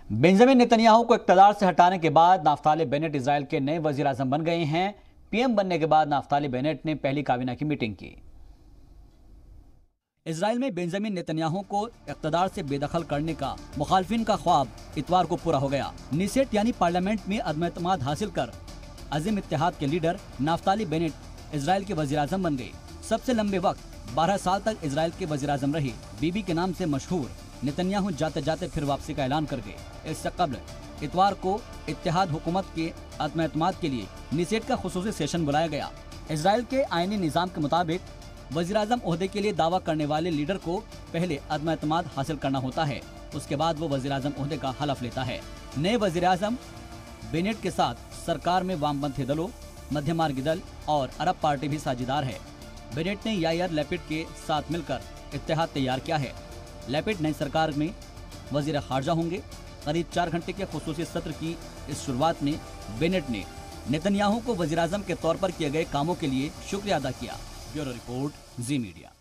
Benjamin Netanyahu को इक़्तिदार से हटाने के बाद नाफ्ताली बेनेट इजराइल के नए वज़ीर आज़म बन गए हैं। पीएम बनने के बाद नाफ्ताली बेनेट ने पहली काबीना की मीटिंग की। इजराइल में बेंजामिन नेतन्याहू को इक़्तिदार से बेदखल करने का मुखालफिन का ख्वाब इतवार को पूरा हो गया। नीसेट यानी पार्लियामेंट में अदम एतमाद हासिल कर अजीम इत्तेहाद के लीडर नाफ्ताली बेनेट इजराइल के वज़ीर आज़म बन गए। सबसे लंबे वक्त 12 साल तक इजराइल के वज़ीर आज़म रहे बीबी के नाम से मशहूर नेतन्याहू जाते जाते फिर वापसी का ऐलान कर गए। इससे कबल इतवार को इत्तेहाद हुकूमत के अदम एतमाद के लिए नीसेट का खुसूसी सेशन बुलाया गया। इजराइल के आईनी निज़ाम के मुताबिक वज़ीर आज़म ओहदे के लिए दावा करने वाले लीडर को पहले अदम एतमाद हासिल करना होता है, उसके बाद वो वज़ीर आज़म ओहदे का हलफ लेता है। नए वज़ीर आज़म बेनेट के साथ सरकार में वामपंथी दलों, मध्यमार्गी दल और अरब पार्टी भी साझेदार है। बेनेट ने यायर लैपिड के साथ मिलकर इत्तेहाद तैयार किया है। लैपिड नई सरकार में वज़ीर खारजा होंगे। करीब 4 घंटे के खुसूसी सत्र की इस शुरुआत में बेनेट ने नेतन्याहू को वज़ीर आज़म के तौर पर किए गए कामों के लिए शुक्रिया अदा किया। ब्यूरो रिपोर्ट, जी मीडिया।